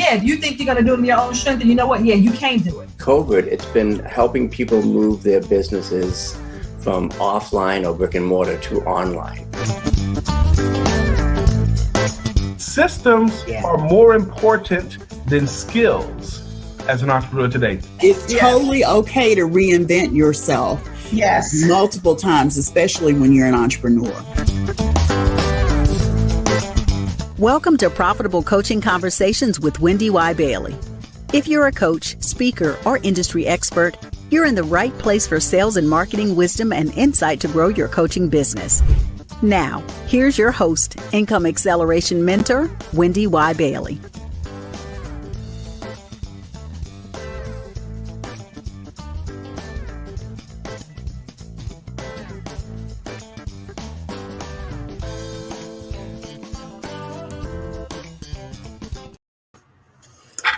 yeah, if you think you're going to do it in your own strength, then you know what? Yeah, you can do it. COVID, it's been helping people move their businesses from offline or brick and mortar to online. Systems are more important than skills as an entrepreneur today. It's totally okay to reinvent yourself. Yes. Multiple times, especially when you're an entrepreneur. Welcome to Profitable Coaching Conversations with WendyY Bailey. If you're a coach, speaker, or industry expert, you're in the right place for sales and marketing wisdom and insight to grow your coaching business. Now, here's your host, Income Acceleration Mentor, WendyY Bailey.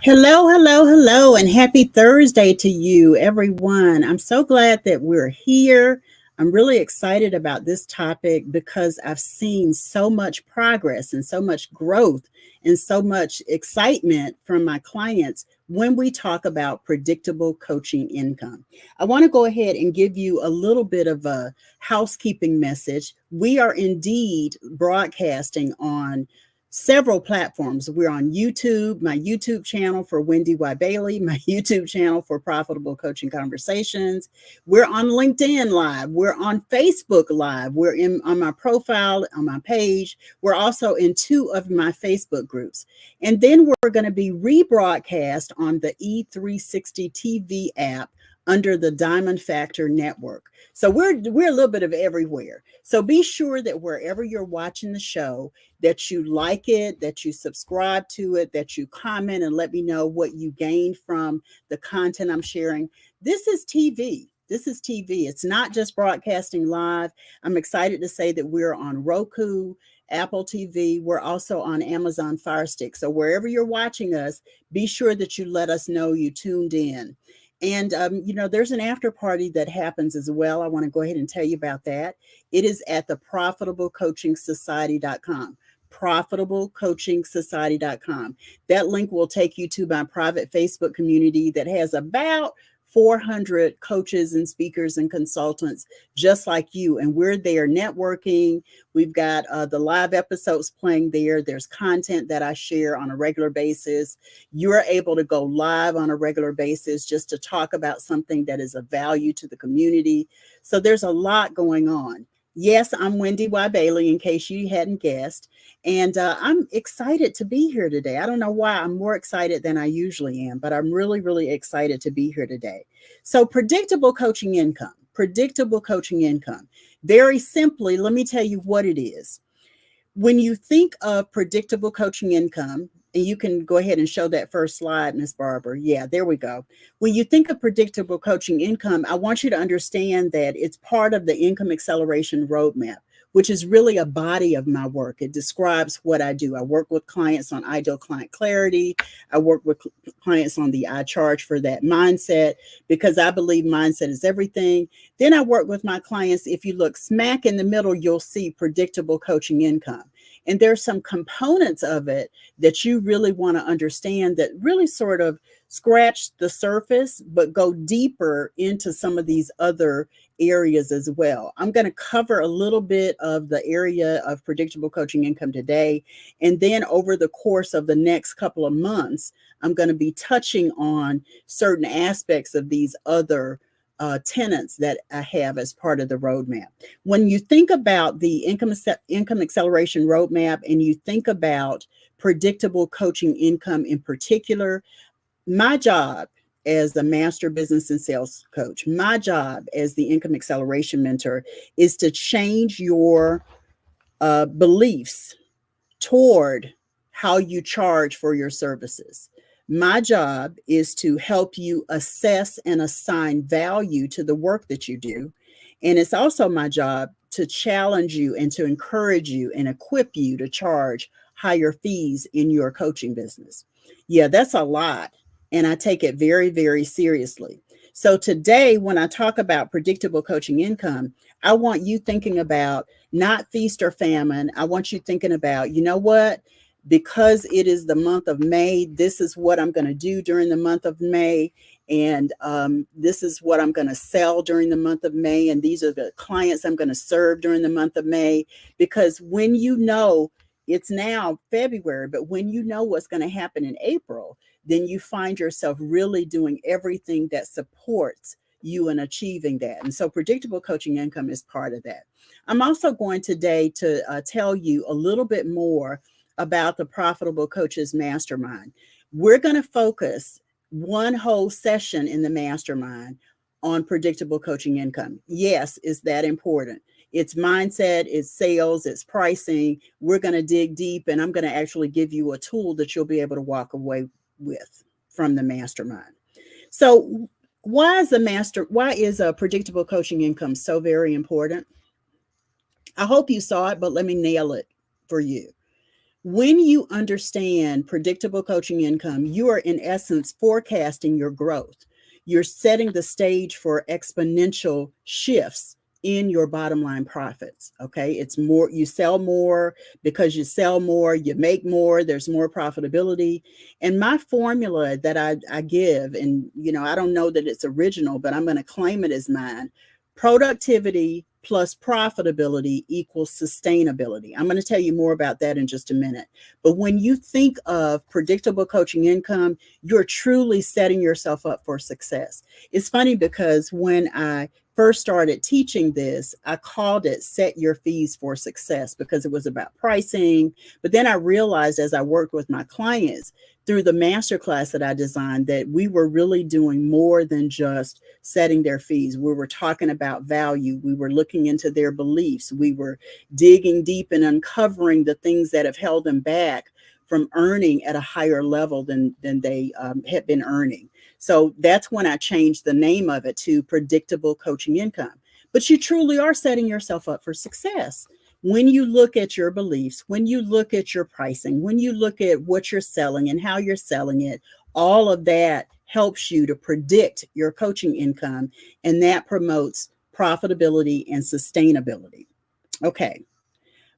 Hello, and happy Thursday to you, everyone. I'm so glad that we're here. I'm really excited about this topic because I've seen so much progress and so much growth and so much excitement from my clients when we talk about predictable coaching income. I want to go ahead and give you a little bit of a housekeeping message. We are indeed broadcasting on several platforms. We're on YouTube, my YouTube channel for WendyY Bailey, my YouTube channel for Profitable Coaching Conversations. We're on LinkedIn Live. We're on Facebook Live. We're on my profile, on my page. We're also in 2 of my Facebook groups. And then we're going to be rebroadcast on the E360 TV app under the Diamond Factor Network. So we're a little bit of everywhere. So be sure that wherever you're watching the show, that you like it, that you subscribe to it, that you comment and let me know what you gained from the content I'm sharing. This is TV. This is TV. It's not just broadcasting live. I'm excited to say that we're on Roku, Apple TV. We're also on Amazon Fire Stick. So wherever you're watching us, be sure that you let us know you tuned in. And, there's an after party that happens as well. I want to go ahead and tell you about that. It is at the profitablecoachingsociety.com. profitablecoachingsociety.com. That link will take you to my private Facebook community that has about 400 coaches and speakers and consultants just like you. And we're there networking. We've got the live episodes playing there. There's content that I share on a regular basis. You're able to go live on a regular basis just to talk about something that is of value to the community. So there's a lot going on. Yes, I'm WendyY Bailey, in case you hadn't guessed. And I'm excited to be here today. I don't know why I'm more excited than I usually am, but I'm really, really excited to be here today. So predictable coaching income. Very simply, let me tell you what it is. When you think of predictable coaching income, and you can go ahead and show that first slide, Ms. Barber. Yeah, there we go. When you think of predictable coaching income, I want you to understand that it's part of the income acceleration roadmap, which is really a body of my work. It describes what I do. I work with clients on ideal client clarity. I work with clients on the I charge for that mindset, because I believe mindset is everything. Then I work with my clients. If you look smack in the middle, you'll see predictable coaching income. And there's some components of it that you really want to understand that really sort of scratch the surface, but go deeper into some of these other areas as well. I'm going to cover a little bit of the area of predictable coaching income today. And then over the course of the next couple of months, I'm going to be touching on certain aspects of these other tenets that I have as part of the roadmap. When you think about the income acceleration roadmap and you think about predictable coaching income in particular, my job as the master business and sales coach, my job as the income acceleration mentor is to change your beliefs toward how you charge for your services. My job is to help you assess and assign value to the work that you do. And it's also my job to challenge you and to encourage you and equip you to charge higher fees in your coaching business. Yeah, that's a lot. And I take it very, very seriously. So today, when I talk about predictable coaching income, I want you thinking about not feast or famine. I want you thinking about, you know what? because it is the month of May, this is what I'm going to do during the month of May. And this is what I'm going to sell during the month of May. And these are the clients I'm going to serve during the month of May. Because when you know, it's now February, but when you know what's going to happen in April, then you find yourself really doing everything that supports you in achieving that. And so predictable coaching income is part of that. I'm also going today to tell you a little bit more about the Profitable Coaches Mastermind. We're going to focus one whole session in the mastermind on predictable coaching income. Yes, is that important? It's mindset, it's sales, it's pricing. We're going to dig deep, and I'm going to actually give you a tool that you'll be able to walk away with from the mastermind. So why is a predictable coaching income so very important? I hope you saw it, but let me nail it for you. When you understand predictable coaching income, you are in essence forecasting your growth. You're setting the stage for exponential shifts in your bottom line profits. Okay. It's more, you sell more because you sell more, you make more, there's more profitability. And my formula that I give, and I don't know that it's original, but I'm going to claim it as mine. Productivity plus profitability equals sustainability. I'm going to tell you more about that in just a minute. But when you think of predictable coaching income, you're truly setting yourself up for success. It's funny because when I first started teaching this, I called it Set Your Fees for Success because it was about pricing. But then I realized as I worked with my clients through the masterclass that I designed that we were really doing more than just setting their fees. We were talking about value. We were looking into their beliefs. We were digging deep and uncovering the things that have held them back from earning at a higher level than they had been earning. So that's when I changed the name of it to Predictable Coaching Income. But you truly are setting yourself up for success. When you look at your beliefs, when you look at your pricing, when you look at what you're selling and how you're selling it, all of that helps you to predict your coaching income, and that promotes profitability and sustainability. Okay.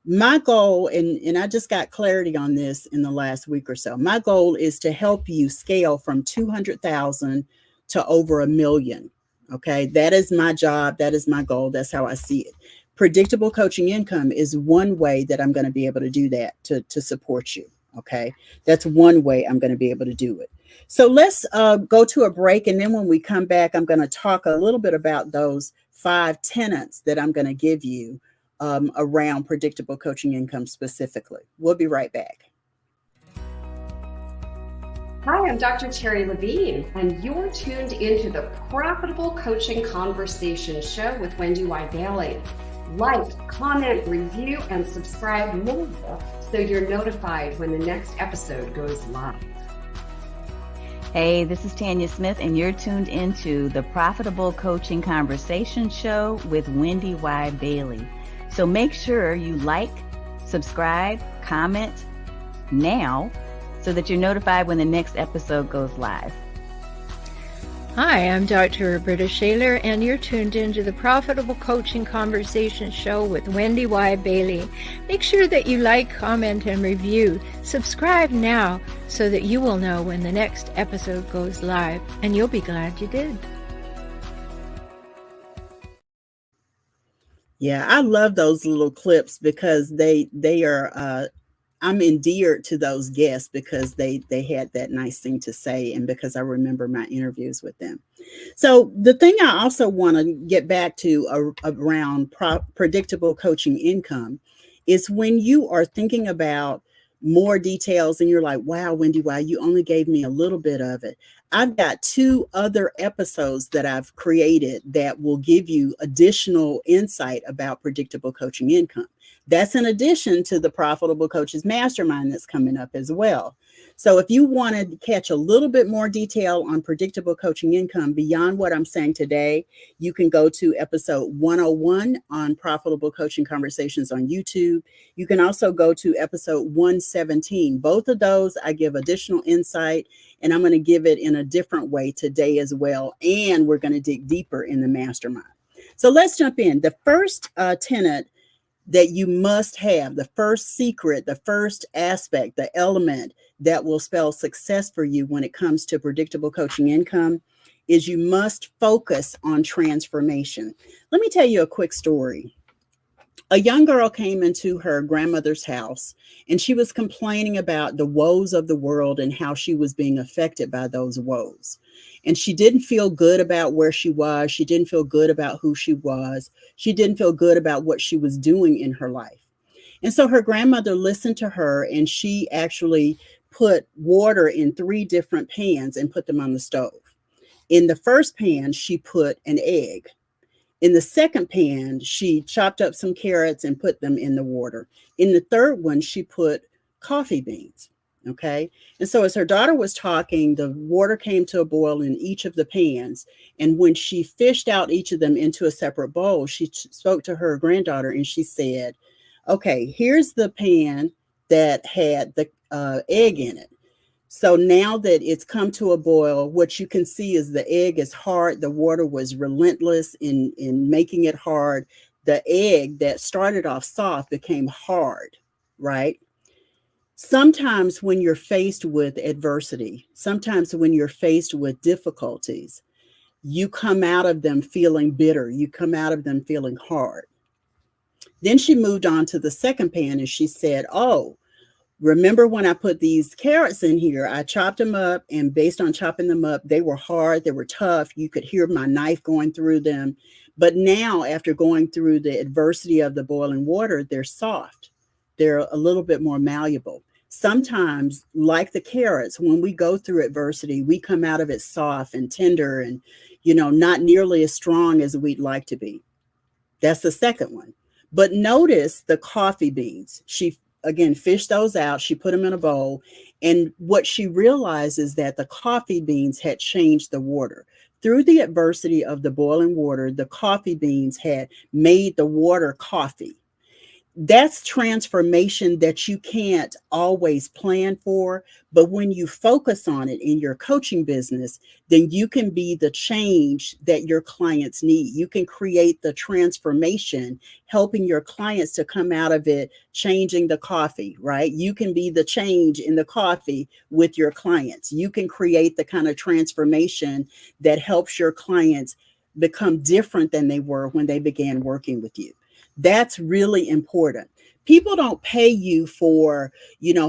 My goal, and I just got clarity on this in the last week or so. My goal is to help you scale from 200,000 to over $1 million. Okay. That is my job. That is my goal. That's how I see it. Predictable coaching income is one way that I'm going to be able to do that to support you. Okay. That's one way I'm going to be able to do it. So let's go to a break. And then when we come back, I'm going to talk a little bit about those 5 tenets that I'm going to give you around predictable coaching income specifically. We'll be right back. Hi, I'm Dr. Terry Levine, and you're tuned into the Profitable Coaching Conversation Show with WendyY Bailey. Like, comment, review, and subscribe now so you're notified when the next episode goes live. Hey, this is Tanya Smith, and you're tuned into the Profitable Coaching Conversation Show with WendyY Bailey. So make sure you like, subscribe, comment now so that you're notified when the next episode goes live. Hi, I'm Dr. Roberta Shaler, and you're tuned into the Profitable Coaching Conversation Show with WendyY Bailey. Make sure that you like, comment, and review. Subscribe now so that you will know when the next episode goes live, and you'll be glad you did. Yeah, I love those little clips because they are I'm endeared to those guests because they had that nice thing to say, and because I remember my interviews with them. So the thing I also want to get back to around predictable coaching income is when you are thinking about more details and you're like, wow, WendyY, you only gave me a little bit of it. I've got 2 other episodes that I've created that will give you additional insight about predictable coaching income. That's in addition to the Profitable Coaches Mastermind that's coming up as well. So if you want to catch a little bit more detail on predictable coaching income beyond what I'm saying today, you can go to episode 101 on Profitable Coaching Conversations on YouTube. You can also go to episode 117. Both of those, I give additional insight, and I'm going to give it in a different way today as well. And we're going to dig deeper in the mastermind. So let's jump in. The first tenet that you must have, the first secret, the first aspect, the element that will spell success for you when it comes to predictable coaching income is you must focus on transformation. Let me tell you a quick story. A young girl came into her grandmother's house and she was complaining about the woes of the world and how she was being affected by those woes. And she didn't feel good about where she was. She didn't feel good about who she was. She didn't feel good about what she was doing in her life. And so her grandmother listened to her and she actually put water in 3 different pans and put them on the stove. In the first pan, she put an egg. In the second pan, she chopped up some carrots and put them in the water. In the third one, she put coffee beans. Okay. And so as her daughter was talking, the water came to a boil in each of the pans. And when she fished out each of them into a separate bowl, she spoke to her granddaughter and she said, okay, here's the pan that had the egg in it. So now that it's come to a boil, what you can see is the egg is hard. The water was relentless in making it hard. The egg that started off soft became hard, right? Sometimes when you're faced with adversity, sometimes when you're faced with difficulties, you come out of them feeling bitter. You come out of them feeling hard. Then she moved on to the second pan and she said, oh, remember when I put these carrots in here, I chopped them up, and based on chopping them up, they were hard, they were tough. You could hear my knife going through them. But now, after going through the adversity of the boiling water, they're soft. They're a little bit more malleable. Sometimes, like the carrots, when we go through adversity, we come out of it soft and tender and, not nearly as strong as we'd like to be. That's the second one. But notice the coffee beans. She again fished those out. She put them in a bowl. And what she realized is that the coffee beans had changed the water. Through the adversity of the boiling water, the coffee beans had made the water coffee. That's transformation that you can't always plan for. But when you focus on it in your coaching business, then you can be the change that your clients need. You can create the transformation, helping your clients to come out of it, changing the coffee, right? You can be the change in the coffee with your clients. You can create the kind of transformation that helps your clients become different than they were when they began working with you. That's really important. People don't pay you for,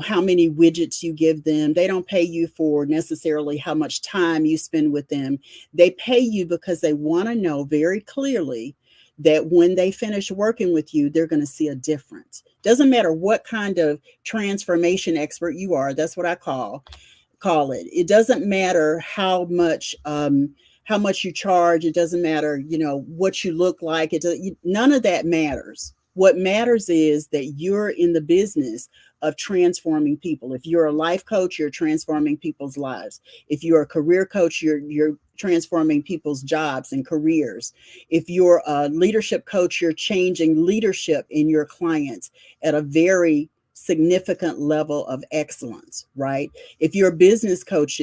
how many widgets you give them. They don't pay you for necessarily how much time you spend with them. They pay you because they want to know very clearly that when they finish working with you, they're going to see a difference. Doesn't matter what kind of transformation expert you are. That's what I call it. It doesn't matter how much you charge. It doesn't matter, what you look like. None of that matters. What matters is that you're in the business of transforming people. If you're a life coach, you're transforming people's lives. If you're a career coach, you're transforming people's jobs and careers. If you're a leadership coach, you're changing leadership in your clients at a very significant level of excellence, right? If you're a business coach,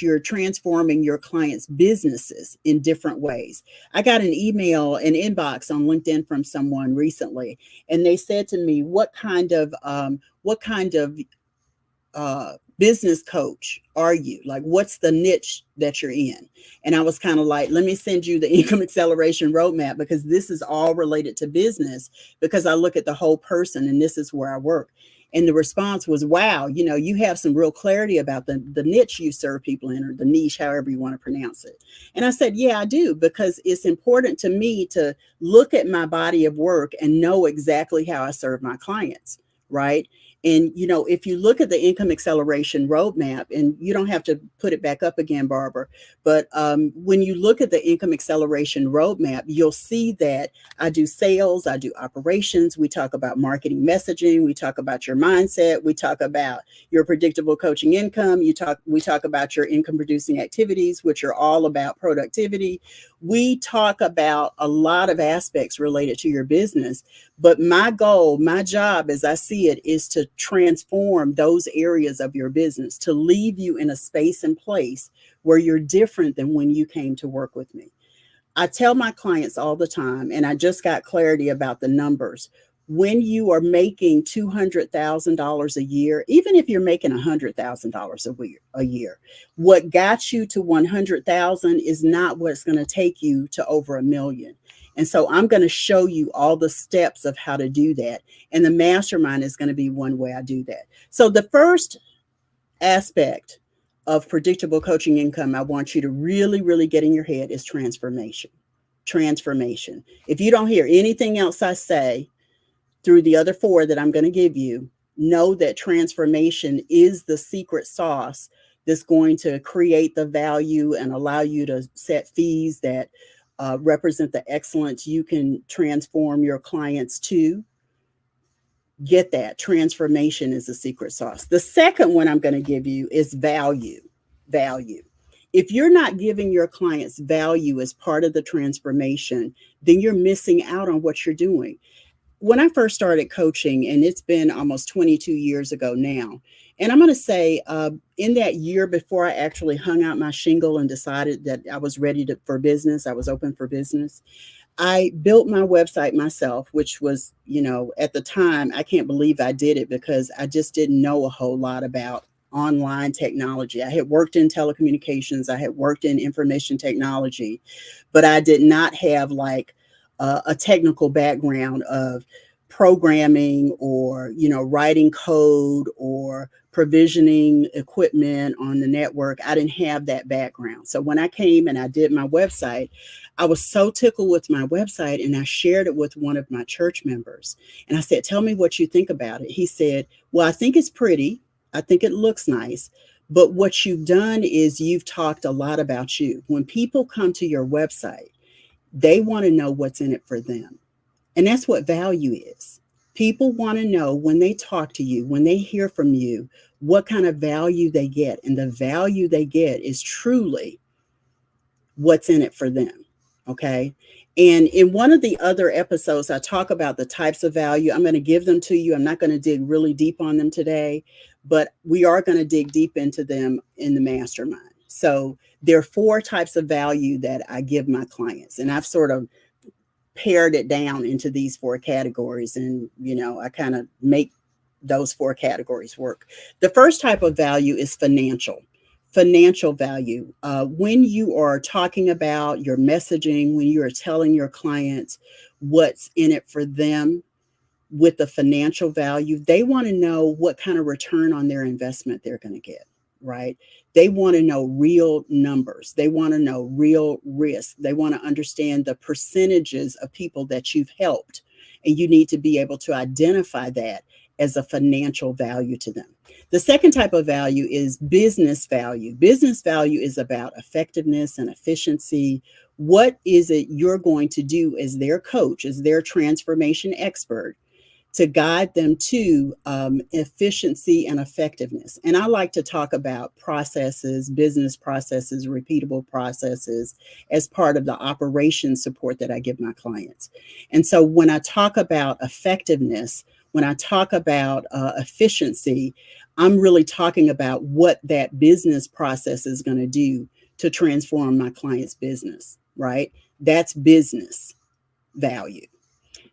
you're transforming your clients' businesses in different ways. I got an email, an inbox on LinkedIn from someone recently, and they said to me, what kind of business coach are you? Like, what's the niche that you're in? And I was kind of like, let me send you the income acceleration roadmap, because this is all related to business, because I look at the whole person and this is where I work. And the response was, wow, you have some real clarity about the niche you serve people in, or the niche, however you want to pronounce it. And I said, yeah, I do, because it's important to me to look at my body of work and know exactly how I serve my clients, right? And, if you look at the income acceleration roadmap, and you don't have to put it back up again, Barbara, but when you look at the income acceleration roadmap, you'll see that I do sales, I do operations, we talk about marketing messaging, we talk about your mindset, we talk about your predictable coaching income, we talk about your income producing activities, which are all about productivity. We talk about a lot of aspects related to your business, but my goal, my job as I see it, is to transform those areas of your business, to leave you in a space and place where you're different than when you came to work with me. I tell my clients all the time, and I just got clarity about the numbers. When you are making $200,000 a year, even if you're making $100,000 a year, what got you to 100,000 is not what's going to take you to over $1 million. And so I'm going to show you all the steps of how to do that. And the mastermind is going to be one way I do that. So the first aspect of predictable coaching income I want you to really, really get in your head is transformation. Transformation. If you don't hear anything else I say through the other 4 that I'm going to give you, know that transformation is the secret sauce that's going to create the value and allow you to set fees that represent the excellence you can transform your clients to. Get that. Transformation is the secret sauce. The second one I'm going to give you is value. Value. If you're not giving your clients value as part of the transformation, then you're missing out on what you're doing. When I first started coaching, and it's been almost 22 years ago now, and I'm going to say in that year before I actually hung out my shingle and decided that I was ready for business, I was open for business, I built my website myself, which was, at the time, I can't believe I did it because I just didn't know a whole lot about online technology. I had worked in telecommunications, I had worked in information technology, but I did not have like a technical background of programming or, writing code or provisioning equipment on the network. I didn't have that background. So when I came and I did my website, I was so tickled with my website, and I shared it with one of my church members. And I said, tell me what you think about it. He said, well, I think it's pretty. I think it looks nice. But what you've done is you've talked a lot about you. When people come to your website, they want to know what's in it for them. And that's what value is. People want to know when they talk to you, when they hear from you, what kind of value they get. And the value they get is truly what's in it for them. Okay. And in one of the other episodes, I talk about the types of value. I'm going to give them to you. I'm not going to dig really deep on them today, but we are going to dig deep into them in the mastermind. So there are 4 types of value that I give my clients, and I've sort of pared it down into these 4 categories. And, I kind of make those 4 categories work. The first type of value is financial value. When you are talking about your messaging, when you are telling your clients what's in it for them with the financial value, they want to know what kind of return on their investment they're going to get, right? They want to know real numbers. They want to know real risk. They want to understand the percentages of people that you've helped. And you need to be able to identify that as a financial value to them. The second type of value is business value. Business value is about effectiveness and efficiency. What is it you're going to do as their coach, as their transformation expert, to guide them to efficiency and effectiveness? And I like to talk about processes, business processes, repeatable processes as part of the operations support that I give my clients. And so when I talk about effectiveness, when I talk about efficiency, I'm really talking about what that business process is going to do to transform my client's business, right? That's business value.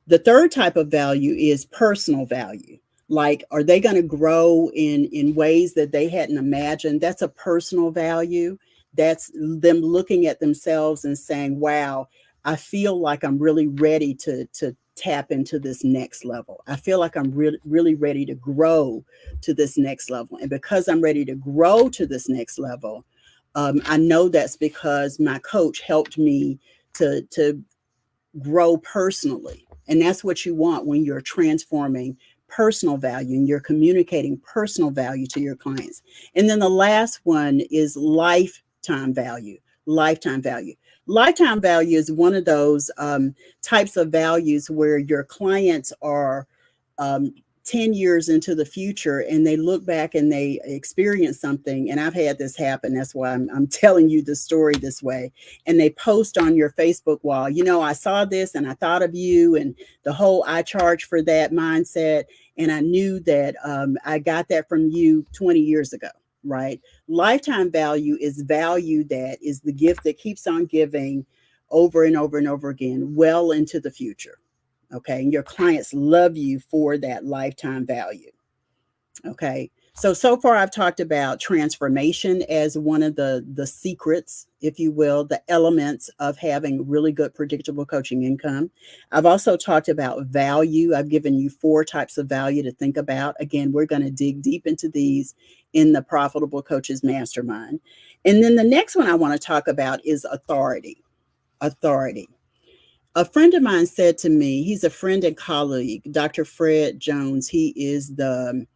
The third type of value is personal value. Like, are they going to grow in ways that they hadn't imagined? That's a personal value. That's them looking at themselves and saying, wow, I feel like I'm really ready to tap into this next level. I feel like I'm really ready to grow to this next level. And because I'm ready to grow to this next level, I know that's because my coach helped me to grow personally. And that's what you want when you're transforming personal value and you're communicating personal value to your clients. And then the last one is lifetime value. Lifetime value. Lifetime value is one of those types of values where your clients are 10 years into the future and they look back and they experience something. And I've had this happen. That's why I'm telling you the story this way. And they post on your Facebook wall, I saw this and I thought of you, and the whole I charge for that mindset. And I knew that I got that from you 20 years ago. Right? Lifetime value is value that is the gift that keeps on giving over and over and over again, well into the future. Okay. And your clients love you for that lifetime value. Okay. So far I've talked about transformation as one of the secrets, if you will, the elements of having really good predictable coaching income. I've also talked about value. I've given you 4 types of value to think about. Again, we're going to dig deep into these in the Profitable Coaches Mastermind. And then the next one I want to talk about is authority. Authority. A friend of mine said to me, he's a friend and colleague, Dr. Fred Jones. He is the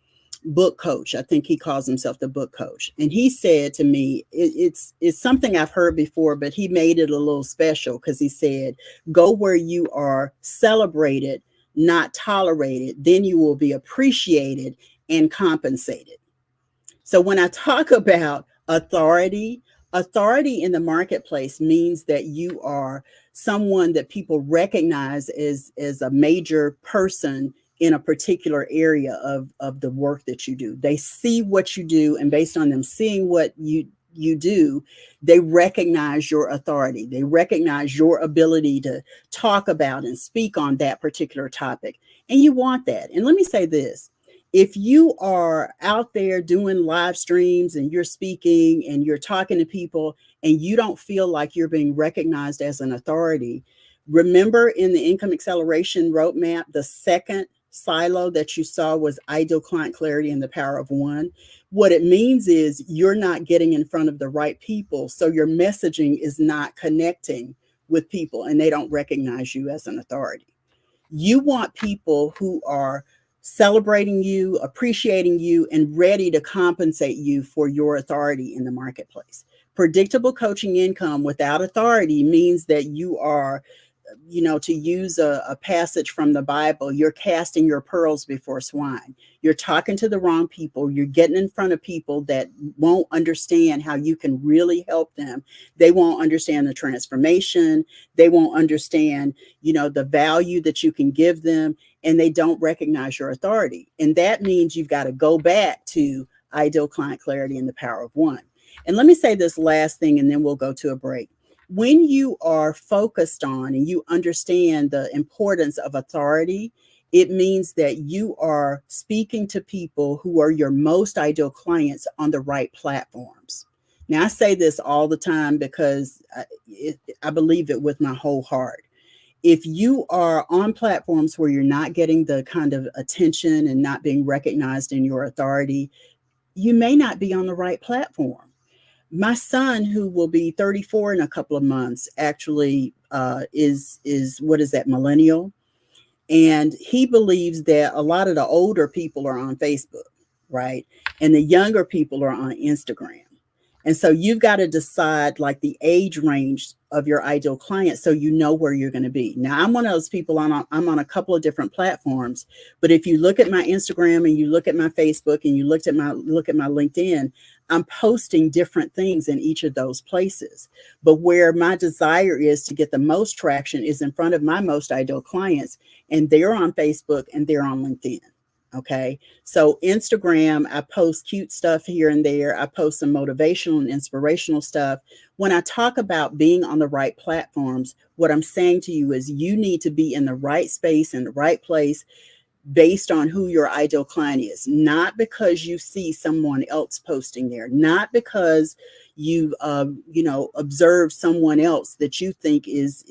book coach. I think he calls himself the book coach. And he said to me, it's something I've heard before, but he made it a little special because he said, go where you are celebrated, not tolerated, then you will be appreciated and compensated. So when I talk about authority in the marketplace means that you are someone that people recognize as a major person in a particular area of the work that you do. They see what you do, and based on them seeing what you do, they recognize your authority. They recognize your ability to talk about and speak on that particular topic. And you want that. And let me say this. If you are out there doing live streams and you're speaking and you're talking to people and you don't feel like you're being recognized as an authority, remember in the Income Acceleration Roadmap, the second silo that you saw was ideal client clarity and the power of one. What it means is you're not getting in front of the right people. So your messaging is not connecting with people and they don't recognize you as an authority. You want people who are celebrating you, appreciating you, and ready to compensate you for your authority in the marketplace. Predictable coaching income without authority means that you are, to use a passage from the Bible, you're casting your pearls before swine. You're talking to the wrong people. You're getting in front of people that won't understand how you can really help them. They won't understand the transformation. They won't understand, the value that you can give them, and they don't recognize your authority. And that means you've got to go back to ideal client clarity and the power of one. And let me say this last thing, and then we'll go to a break. When you are focused on and you understand the importance of authority, it means that you are speaking to people who are your most ideal clients on the right platforms. Now, I say this all the time because I believe it with my whole heart. If you are on platforms where you're not getting the kind of attention and not being recognized in your authority, you may not be on the right platform. My son, who will be 34 in a couple of months, actually is millennial. And he believes that a lot of the older people are on Facebook, right? And the younger people are on Instagram. And so you've got to decide like the age range of your ideal client so you know where you're going to be. Now, I'm one of those people, I'm on a couple of different platforms, but if you look at my Instagram and you look at my Facebook and you look at my LinkedIn, I'm posting different things in each of those places. But where my desire is to get the most traction is in front of my most ideal clients, and they're on Facebook and they're on LinkedIn. Okay. So Instagram, I post cute stuff here and there. I post some motivational and inspirational stuff. When I talk about being on the right platforms, what I'm saying to you is you need to be in the right space, in the right place, based on who your ideal client is, not because you see someone else posting there, not because you, observe someone else that you think is,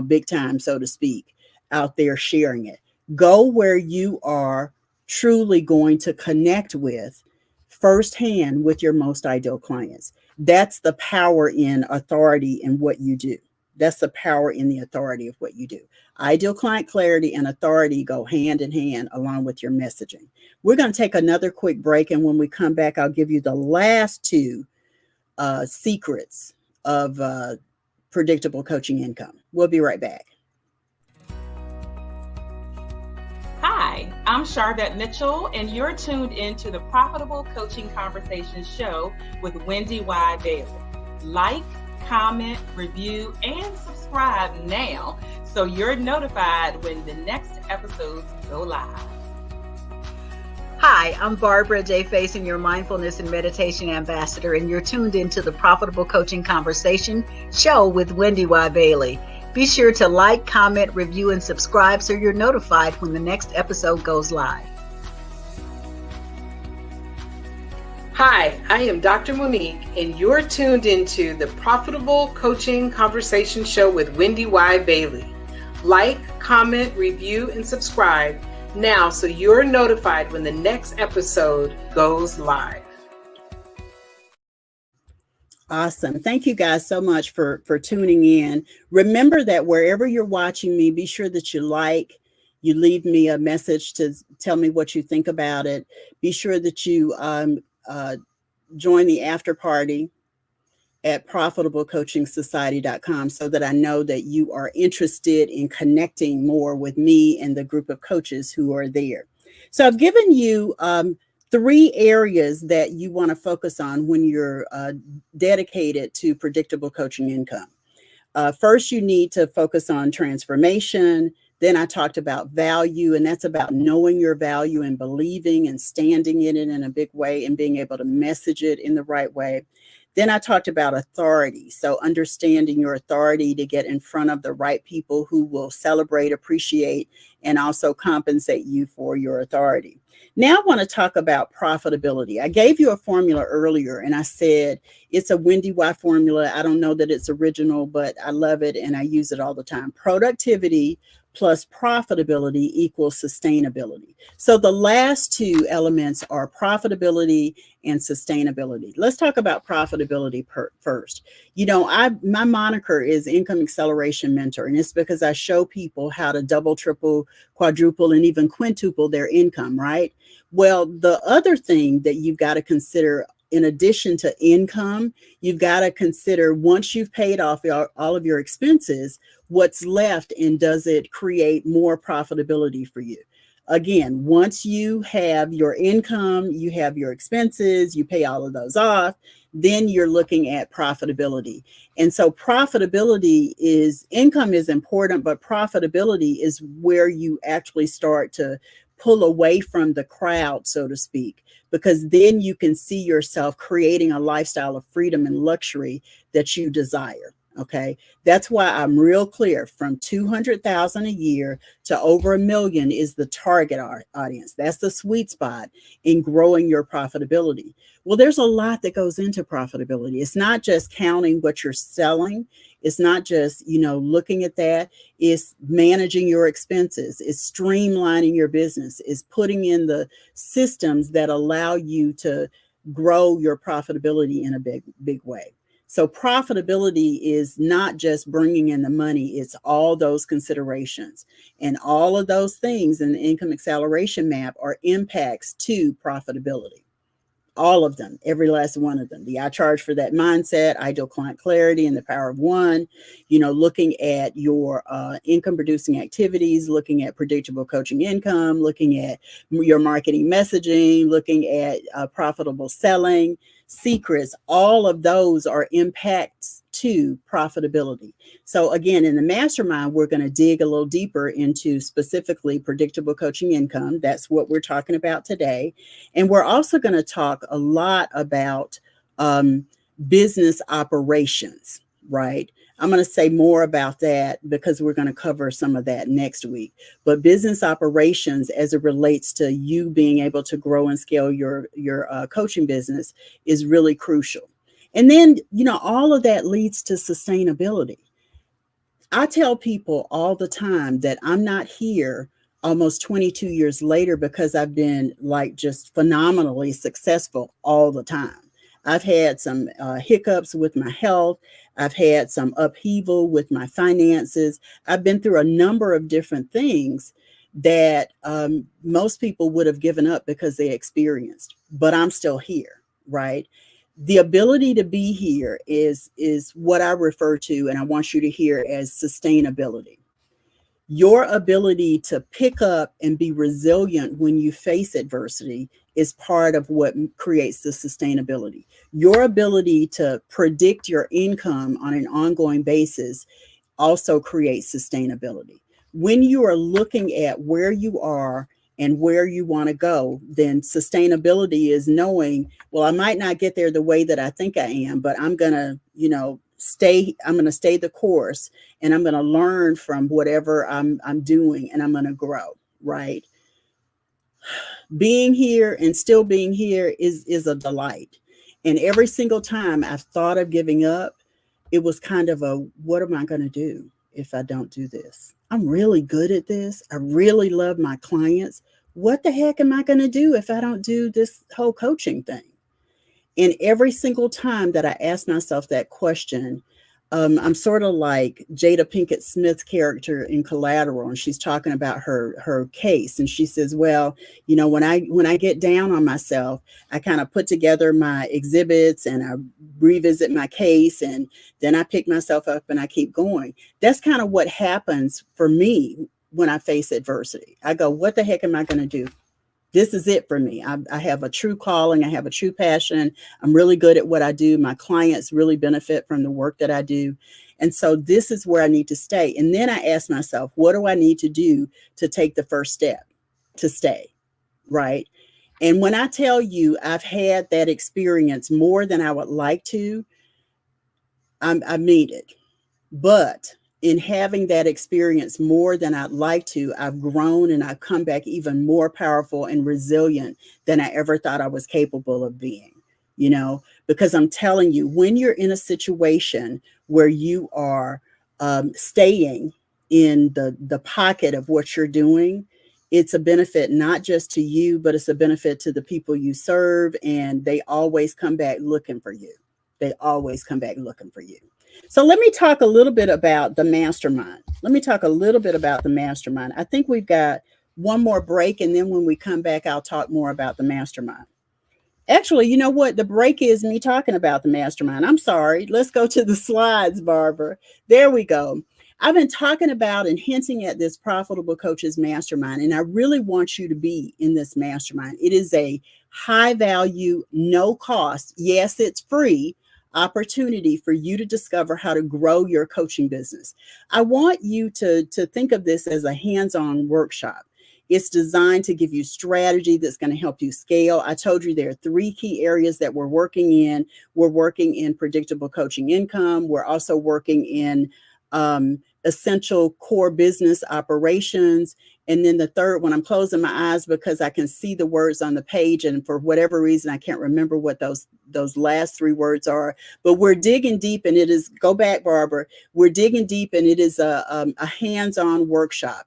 big time, so to speak, out there sharing it. Go where you are truly going to connect with firsthand with your most ideal clients. That's the power in authority in what you do. That's the power in the authority of what you do. Ideal client clarity and authority go hand in hand along with your messaging. We're going to take another quick break. And when we come back, I'll give you the last 2 secrets of predictable coaching income. We'll be right back. Hi, I'm Charvette Mitchell, and you're tuned into the Profitable Coaching Conversations show with WendyY Bailey. Like, comment, review, and subscribe now so you're notified when the next episodes go live. Hi, I'm Barbara J. Faison, your mindfulness and meditation ambassador, and you're tuned into the Profitable Coaching Conversation show with WendyY Bailey. Be sure to like, comment, review, and subscribe so you're notified when the next episode goes live. Hi, I am Dr. Monique, and you're tuned into the Profitable Coaching Conversation Show with WendyY Bailey. Like, comment, review, and subscribe now so you're notified when the next episode goes live. Awesome. Thank you guys so much for tuning in. Remember that wherever you're watching me, be sure that you leave me a message to tell me what you think about it. Be sure that you join the after party at profitablecoachingsociety.com so that I know that you are interested in connecting more with me and the group of coaches who are there. So I've given you 3 areas that you want to focus on when you're dedicated to predictable coaching income. First, you need to focus on transformation. Then I talked about value, and that's about knowing your value and believing and standing in it in a big way and being able to message it in the right way. Then I talked about authority. So understanding your authority to get in front of the right people who will celebrate, appreciate, and also compensate you for your authority. Now I want to talk about profitability. I gave you a formula earlier and I said it's a WendyY formula. I don't know that it's original, but I love it and I use it all the time. Productivity plus profitability equals sustainability. So the last 2 elements are profitability and sustainability. Let's talk about profitability first. You know, my moniker is Income Acceleration Mentor, and it's because I show people how to double, triple, quadruple, and even quintuple their income, right? Well, the other thing that you've got to consider in addition to income, you've got to consider once you've paid off all of your expenses, what's left and does it create more profitability for you? Again, once you have your income, you have your expenses, you pay all of those off, then you're looking at profitability. And so profitability is, income is important, but profitability is where you actually start to pull away from the crowd, so to speak, because then you can see yourself creating a lifestyle of freedom and luxury that you desire. Okay, that's why I'm real clear. From 200,000 a year to over $1 million is the target audience. That's the sweet spot in growing your profitability. Well, there's a lot that goes into profitability. It's not just counting what you're selling. It's not just, looking at that. It's managing your expenses. It's streamlining your business. It's putting in the systems that allow you to grow your profitability in a big way. So profitability is not just bringing in the money, it's all those considerations. And all of those things in the income acceleration map are impacts to profitability. All of them, every last one of them. The I charge for that mindset, ideal client clarity, and the power of one, looking at your income producing activities, looking at predictable coaching income, looking at your marketing messaging, looking at profitable selling, secrets, all of those are impacts to profitability. So again, in the mastermind, we're going to dig a little deeper into specifically predictable coaching income. That's what we're talking about today. And we're also going to talk a lot about business operations, right? I'm going to say more about that because we're going to cover some of that next week. But business operations as it relates to you being able to grow and scale your coaching business is really crucial. And then, all of that leads to sustainability. I tell people all the time that I'm not here almost 22 years later because I've been just phenomenally successful all the time. I've had some hiccups with my health. I've had some upheaval with my finances. I've been through a number of different things that most people would have given up because they experienced, but I'm still here, right? The ability to be here is what I refer to, and I want you to hear as sustainability. Your ability to pick up and be resilient when you face adversity is part of what creates the sustainability. Your ability to predict your income on an ongoing basis also creates sustainability. When you are looking at where you are and where you want to go, then sustainability is knowing, well, I might not get there the way that I think I am, but I'm going to, I'm going to stay the course, and I'm going to learn from whatever I'm doing, and I'm going to grow, right? Being here and still being here is a delight. And every single time I've thought of giving up, it was kind of a, what am I going to do if I don't do this? I'm really good at this. I really love my clients. What the heck am I going to do if I don't do this whole coaching thing? And every single time that I ask myself that question, I'm sort of like Jada Pinkett Smith's character in Collateral, and she's talking about her case, and she says, "Well, you know, when I get down on myself, I kind of put together my exhibits and I revisit my case, and then I pick myself up and I keep going." That's kind of what happens for me when I face adversity. I go, "What the heck am I going to do? This is it for me. I have a true calling. I have a true passion. I'm really good at what I do. My clients really benefit from the work that I do. And so this is where I need to stay." And then I ask myself, what do I need to do to take the first step to stay? Right. And when I tell you I've had that experience more than I would like to, I mean it. But in having that experience more than I'd like to, I've grown and I've come back even more powerful and resilient than I ever thought I was capable of being, you know, because I'm telling you, when you're in a situation where you are staying in the pocket of what you're doing, it's a benefit not just to you, but it's a benefit to the people you serve. And they always come back looking for you. They always come back looking for you. So let me talk a little bit about the mastermind. I think we've got one more break, and then when we come back, I'll talk more about the mastermind. Actually, you know what? The break is me talking about the mastermind. I'm sorry. Let's go to the slides, Barbara. There we go. I've been talking about and hinting at this Profitable Coaches Mastermind, and I really want you to be in this mastermind. It is a high value, no cost. Yes, it's free opportunity for you to discover how to grow your coaching business. I want you to think of this as a hands-on workshop. It's designed to give you strategy that's going to help you scale. I told you there are 3 key areas that we're working in. We're working in predictable coaching income. We're also working in essential core business operations. And then the third one, I'm closing my eyes because I can see the words on the page, and for whatever reason, I can't remember what those last 3 words are, but we're digging deep, and it is, go back, Barbara, we're digging deep, and it is a hands-on workshop.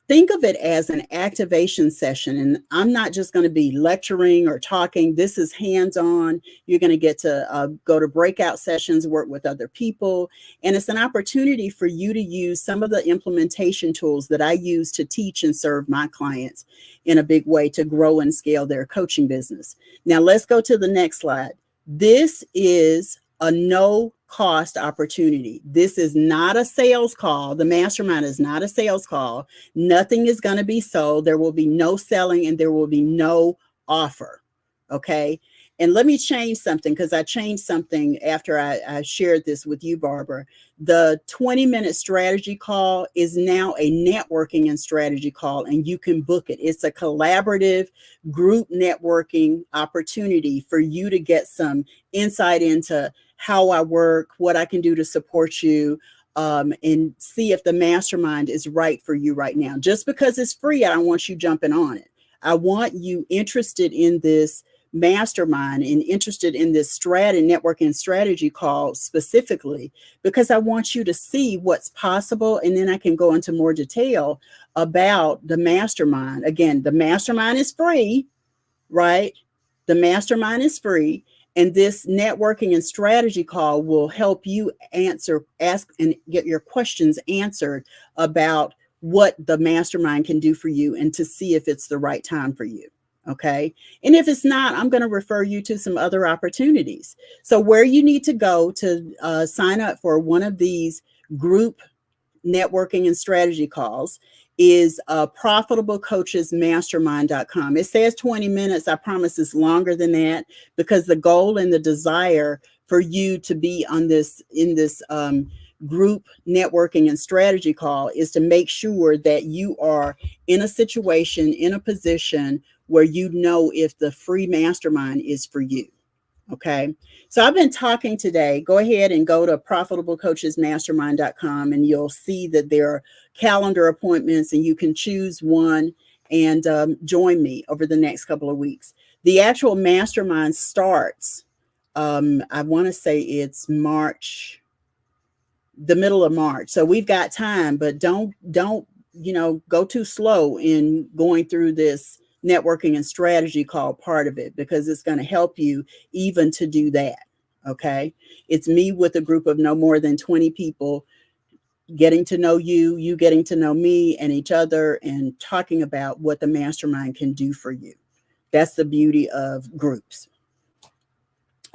Think of it as an activation session. And I'm not just going to be lecturing or talking. This is hands-on. You're going to get to go to breakout sessions, work with other people. And it's an opportunity for you to use some of the implementation tools that I use to teach and serve my clients in a big way to grow and scale their coaching business. Now, let's go to the next slide. This is a no cost opportunity. This is not a sales call. The mastermind is not a sales call. Nothing is going to be sold. There will be no selling, and there will be no offer. Okay. And let me change something, because I changed something after I shared this with you, Barbara. The 20-minute strategy call is now a networking and strategy call, and you can book it. It's a collaborative group networking opportunity for you to get some insight into how I work, what I can do to support you, and see if the mastermind is right for you right now. Just because it's free, I don't want you jumping on it. I want you interested in this mastermind and interested in this networking strategy call specifically, because I want you to see what's possible. And then I can go into more detail about the mastermind. Again, the mastermind is free, right? The mastermind is free. And this networking and strategy call will help you ask and get your questions answered about what the mastermind can do for you, and to see if it's the right time for you. Okay. And if it's not, I'm going to refer you to some other opportunities. So where you need to go to sign up for one of these group networking and strategy calls is profitablecoachesmastermind.com. It says 20 minutes. I promise it's longer than that, because the goal and the desire for you to be on this group networking and strategy call is to make sure that you are in a situation, in a position where you know if the free mastermind is for you. Okay. So I've been talking today. Go ahead and go to profitablecoachesmastermind.com and you'll see that there are calendar appointments and you can choose one and join me over the next couple of weeks. The actual mastermind starts, I want to say it's March, the middle of March. So we've got time, but don't, go too slow in going through this networking and strategy called part of it, because it's going to help you even to do that. Okay. It's me with a group of no more than 20 people getting to know you, you getting to know me and each other, and talking about what the mastermind can do for you. That's the beauty of groups.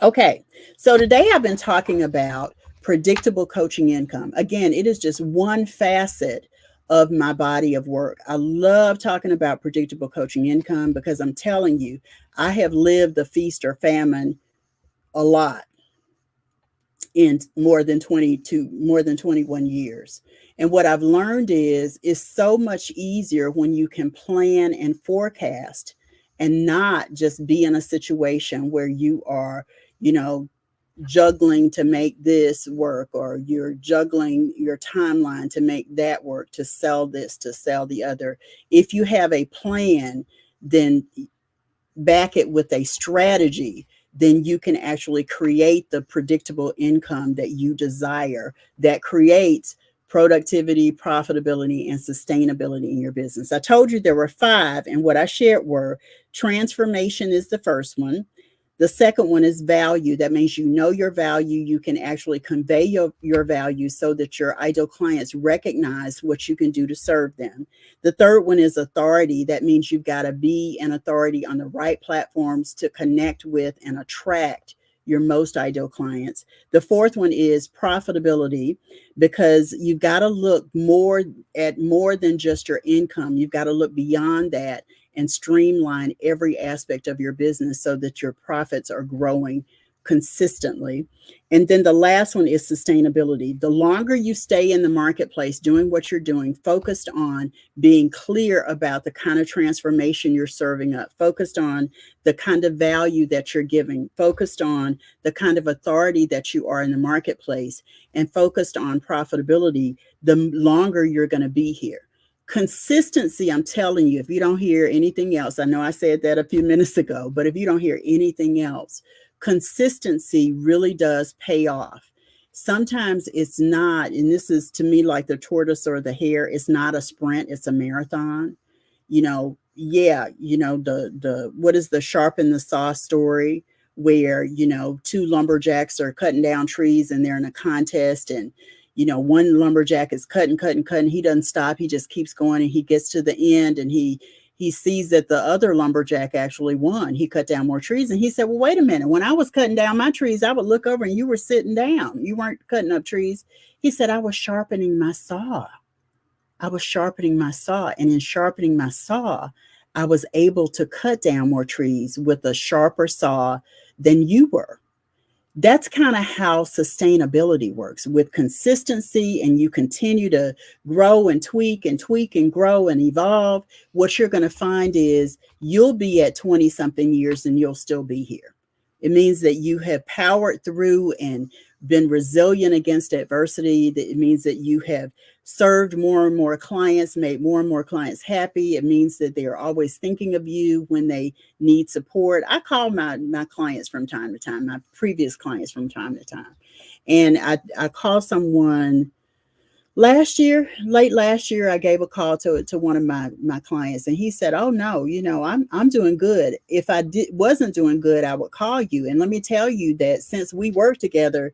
Okay. So today I've been talking about predictable coaching income. Again, it is just one facet of my body of work. I love talking about predictable coaching income because I'm telling you, I have lived the feast or famine a lot in more than 21 years. And what I've learned is it's so much easier when you can plan and forecast and not just be in a situation where you are, juggling to make this work, or you're juggling your timeline to make that work, to sell this, to sell the other. If you have a plan, then back it with a strategy, then you can actually create the predictable income that you desire, that creates productivity, profitability, and sustainability in your business. I told you there were 5, and what I shared were: transformation is the first one. The second one is value. That means you know your value. You can actually convey your value so that your ideal clients recognize what you can do to serve them. The third one is authority. That means you've got to be an authority on the right platforms to connect with and attract your most ideal clients. The fourth one is profitability, because you've got to look more than just your income. You've got to look beyond that and streamline every aspect of your business so that your profits are growing consistently. And then the last one is sustainability. The longer you stay in the marketplace doing what you're doing, focused on being clear about the kind of transformation you're serving up, focused on the kind of value that you're giving, focused on the kind of authority that you are in the marketplace, and focused on profitability, the longer you're going to be here. Consistency, I'm telling you, if you don't hear anything else, I know I said that a few minutes ago, but if you don't hear anything else, consistency really does pay off. Sometimes it's not, and this is to me like the tortoise or the hare, it's not a sprint, it's a marathon. The what is the sharpen the saw story, where, 2 lumberjacks are cutting down trees and they're in a contest, and one lumberjack is cutting. He doesn't stop. He just keeps going, and he gets to the end, and he sees that the other lumberjack actually won. He cut down more trees, and he said, well, wait a minute. When I was cutting down my trees, I would look over and you were sitting down. You weren't cutting up trees. He said, I was sharpening my saw. And in sharpening my saw, I was able to cut down more trees with a sharper saw than you were. That's kind of how sustainability works, with consistency, and you continue to grow and tweak and grow and evolve. What you're going to find is you'll be at 20 something years and you'll still be here. It means that you have powered through and been resilient against adversity. It means that you have served more and more clients, made more and more clients happy. It means that they are always thinking of you when they need support. I call my clients from time to time, my previous clients from time to time. And I call someone late last year, I gave a call to one of my clients, and he said, oh no, I'm doing good. If I wasn't doing good, I would call you. And let me tell you that since we work together,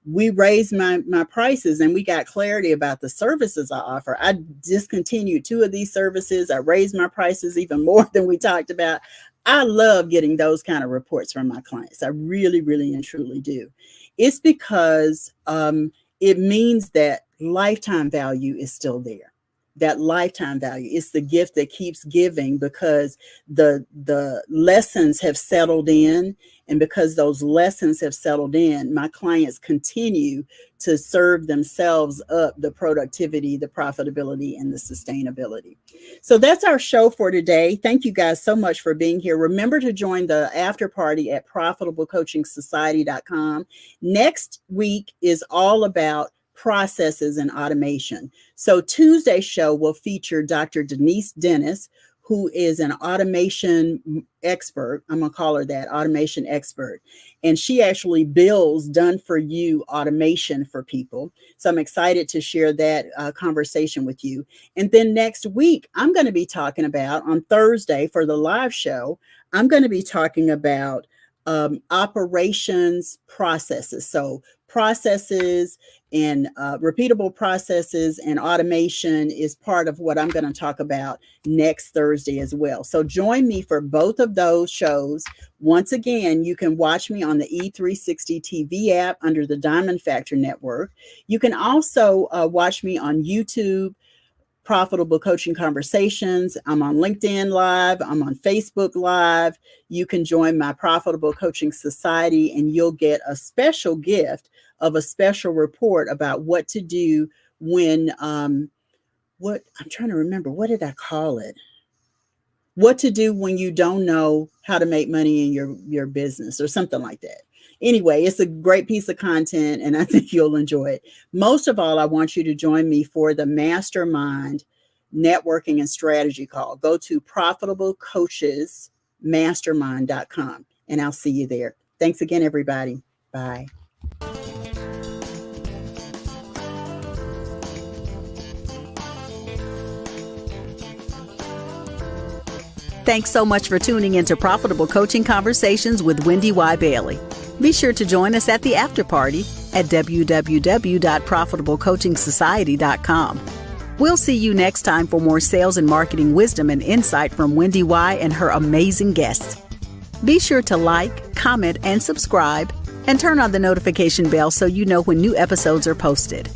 we raised my prices, and we got clarity about the services I offer. I discontinued 2 of these services. I raised my prices even more than we talked about. I love getting those kind of reports from my clients. I really, really and truly do. It's because it means that lifetime value is still there. That lifetime value is the gift that keeps giving, because the lessons have settled in, And because those lessons have settled in, my clients continue to serve themselves up the productivity, the profitability, and the sustainability. So that's our show for today. Thank you guys so much for being here. Remember to join the after party at profitablecoachingsociety.com. Next week is all about processes and automation. So Tuesday's show will feature Dr. Denise Dennis, who is an automation expert. I'm going to call her that, automation expert. And she actually builds done-for-you automation for people. So I'm excited to share that conversation with you. And then next week, I'm going to be talking about, on Thursday for the live show, I'm going to be talking about operations processes. So processes and repeatable processes and automation is part of what I'm going to talk about next Thursday as well. So join me for both of those shows. Once again, you can watch me on the E360 TV app under the Diamond Factor Network. You can also watch me on YouTube, Profitable Coaching Conversations. I'm on LinkedIn Live. I'm on Facebook Live. You can join my Profitable Coaching Society and you'll get a special gift of a special report about what to do when, what I'm trying to remember, what did I call it? What to do when you don't know how to make money in your business or something like that. Anyway, it's a great piece of content and I think you'll enjoy it. Most of all, I want you to join me for the Mastermind Networking and Strategy Call. Go to profitablecoachesmastermind.com and I'll see you there. Thanks again, everybody. Bye. Thanks so much for tuning into Profitable Coaching Conversations with WendyY Bailey. Be sure to join us at the after party at www.profitablecoachingsociety.com. We'll see you next time for more sales and marketing wisdom and insight from WendyY and her amazing guests. Be sure to like, comment, and subscribe, and turn on the notification bell so you know when new episodes are posted.